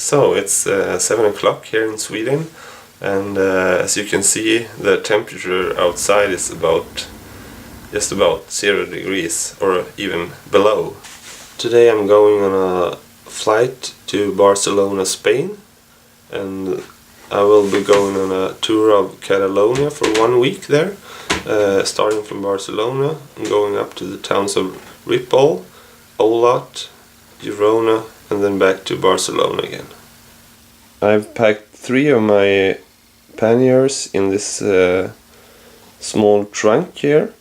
So it's 7 o'clock here in Sweden, and as you can see, the temperature outside is just about 0 degrees or even below. Today I'm going on a flight to Barcelona, Spain, and I will be going on a tour of Catalonia for 1 week there, starting from Barcelona and going up to the towns of Ripoll, Olot, Girona, and then back to Barcelona again. I've packed 3 of my panniers in this small trunk here,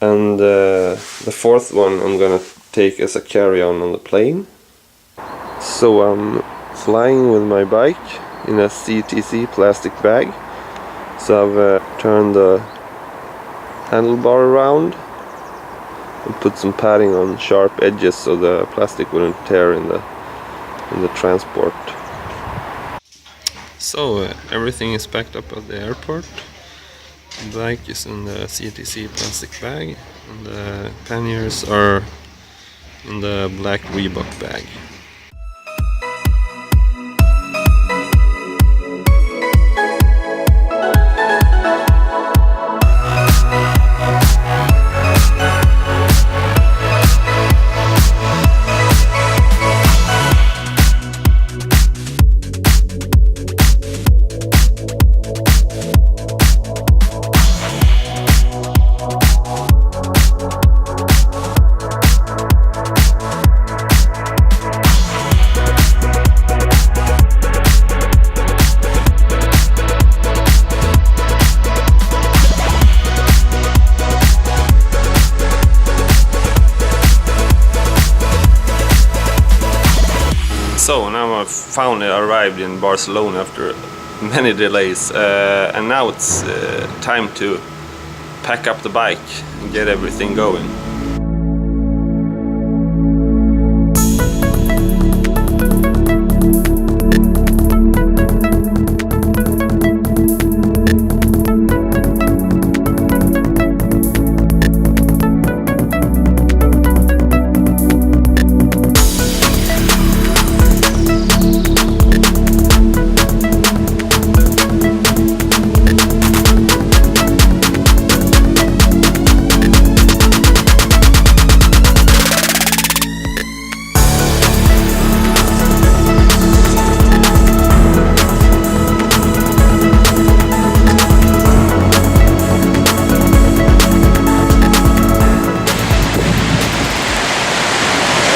and the 4th one I'm gonna take as a carry-on on the plane. So I'm flying with my bike in a CTC plastic bag. So I've turned the handlebar around and put some padding on sharp edges so the plastic wouldn't tear in the transport. So everything is packed up at the airport. The bike is in the CTC plastic bag, and the panniers are in the black Reebok bag. So now I've finally arrived in Barcelona after many delays, and now it's time to pack up the bike and get everything going.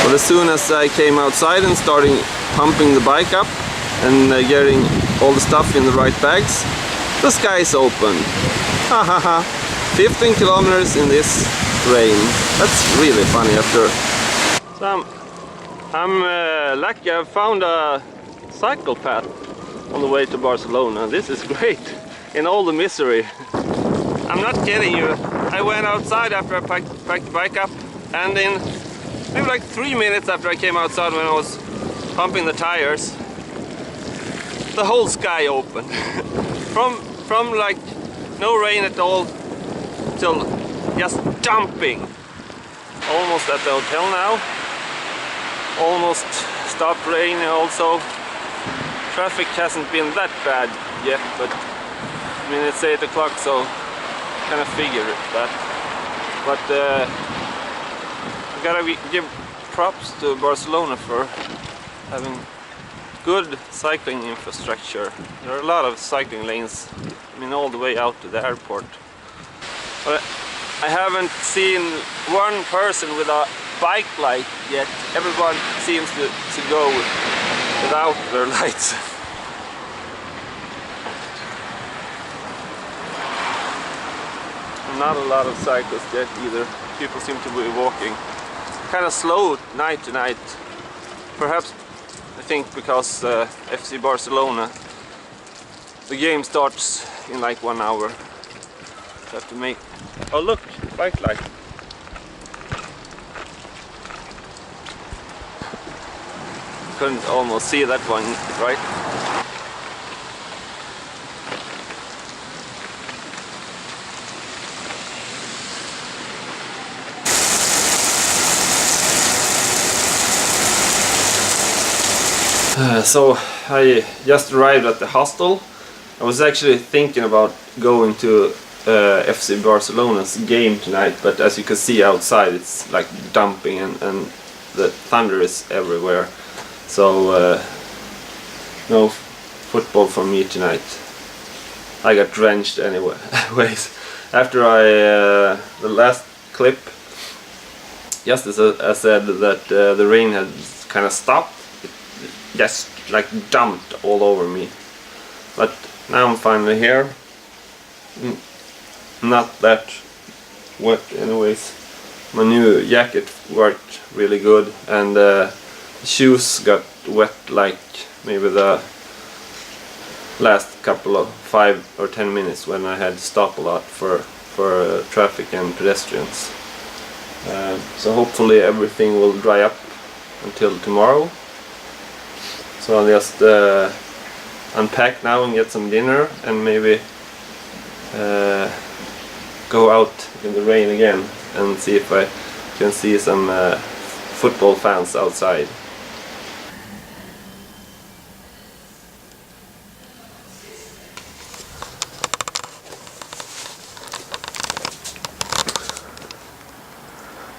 As soon as I came outside and starting pumping the bike up and getting all the stuff in the right bags, the skies opened. Ha ha ha! 15 kilometers in this rain. That's really funny after. So I'm lucky I found a cycle path on the way to Barcelona. This is great in all the misery. I'm not kidding you. I went outside after I packed the bike up, and in maybe like 3 minutes after I came outside, when I was pumping the tires, the whole sky opened. from like no rain at all till just dumping. Almost at the hotel now. Almost stopped rain also. Traffic hasn't been that bad yet, but I mean it's 8 o'clock, so kind of figured that. But gotta give props to Barcelona for having good cycling infrastructure. There are a lot of cycling lanes, I mean all the way out to the airport. But I haven't seen one person with a bike light yet. Everyone seems to go without their lights. Not a lot of cyclists yet either. People seem to be walking kind of slow night to night. Perhaps I think because FC Barcelona, the game starts in like 1 hour. So have to make. Oh look, bike light. Couldn't almost see that one, right? So I just arrived at the hostel. I was actually thinking about going to FC Barcelona's game tonight, but as you can see outside it's like dumping and the thunder is everywhere. So no football for me tonight. I got drenched anyway. Anyways, after the last clip, just as I said that the rain had kind of stopped, it just like dumped all over me. But now I'm finally here. Not that wet anyways. My new jacket worked really good, and the shoes got wet like maybe the last couple of 5 or 10 minutes when I had to stop a lot for traffic and pedestrians. So hopefully everything will dry up until tomorrow. So I'll just unpack now and get some dinner and maybe go out in the rain again and see if I can see some football fans outside.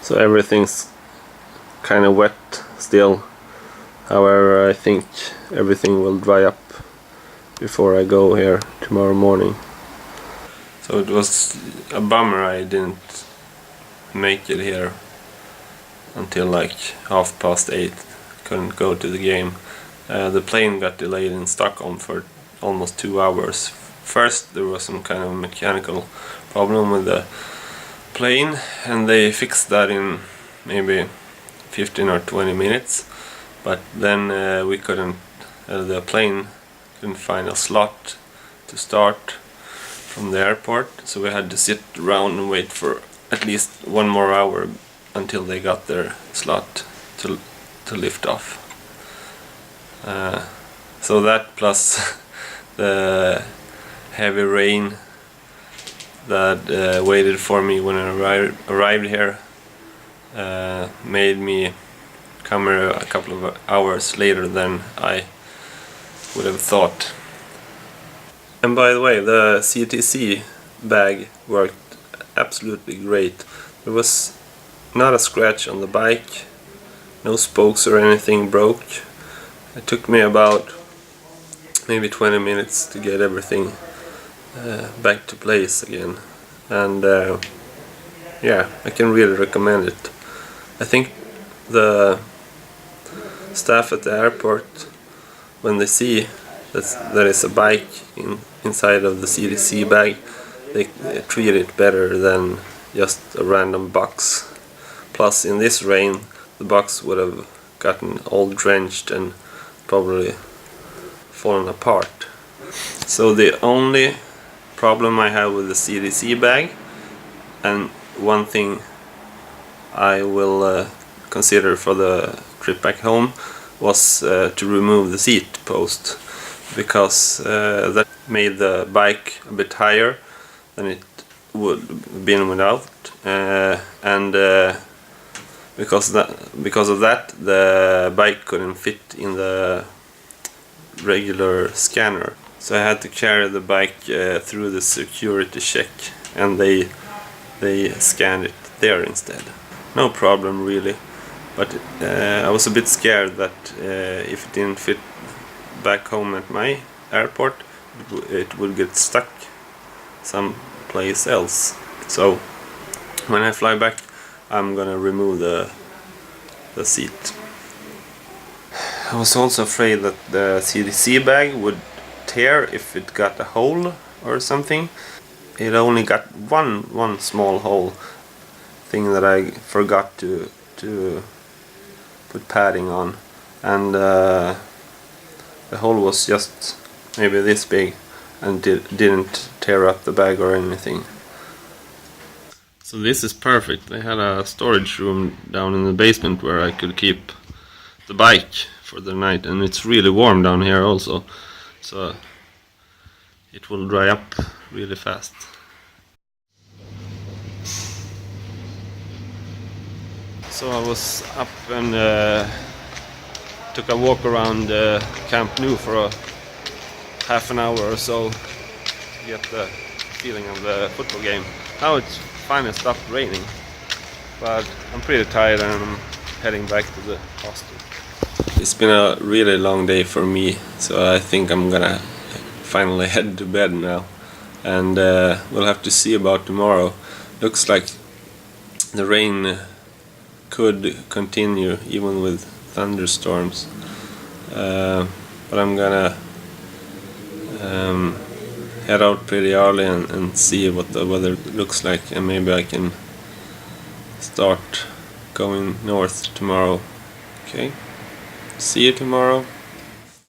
So everything's kind of wet still. However, I think everything will dry up before I go here tomorrow morning. So it was a bummer I didn't make it here until like 8:30. Couldn't go to the game. The plane got delayed in Stockholm for almost 2 hours. First there was some kind of mechanical problem with the plane, and they fixed that in maybe 15 or 20 minutes, but then we couldn't, the plane couldn't find a slot to start from the airport, so we had to sit around and wait for at least 1 more hour until they got their slot to lift off. So that plus the heavy rain that waited for me when I arrived here made me come here a couple of hours later than I would have thought. And by the way, the CTC bag worked absolutely great. There was not a scratch on the bike, no spokes or anything broke. It took me about maybe 20 minutes to get everything back to place again, and yeah, I can really recommend it. I think the staff at the airport, when they see that there is a bike inside of the CTC bag, they treat it better than just a random box. Plus in this rain the box would have gotten all drenched and probably fallen apart. So the only problem I have with the CTC bag, and one thing I will consider for the trip back home, was to remove the seat post, because that made the bike a bit higher than it would have been without, and because of that the bike couldn't fit in the regular scanner. So I had to carry the bike through the security check, and they scanned it there instead. No problem really, but I was a bit scared that if it didn't fit back home at my airport, it would get stuck someplace else. So when I fly back, I'm gonna remove the seat. I was also afraid that the CTC bag would tear if it got a hole or something. It only got one small hole, thing that I forgot to put padding on, and the hole was just maybe this big and didn't tear up the bag or anything. So this is perfect. They had a storage room down in the basement where I could keep the bike for the night, and it's really warm down here also, so it will dry up really fast. So I was up and took a walk around Camp Nou for a half an hour or so to get the feeling of the football game. Now it's finally stopped raining, but I'm pretty tired and I'm heading back to the hostel. It's been a really long day for me, so I think I'm gonna finally head to bed now, and we'll have to see about tomorrow. Looks like the rain could continue even with thunderstorms, but I'm gonna head out pretty early and see what the weather looks like, and maybe I can start going north tomorrow. Okay, see you tomorrow.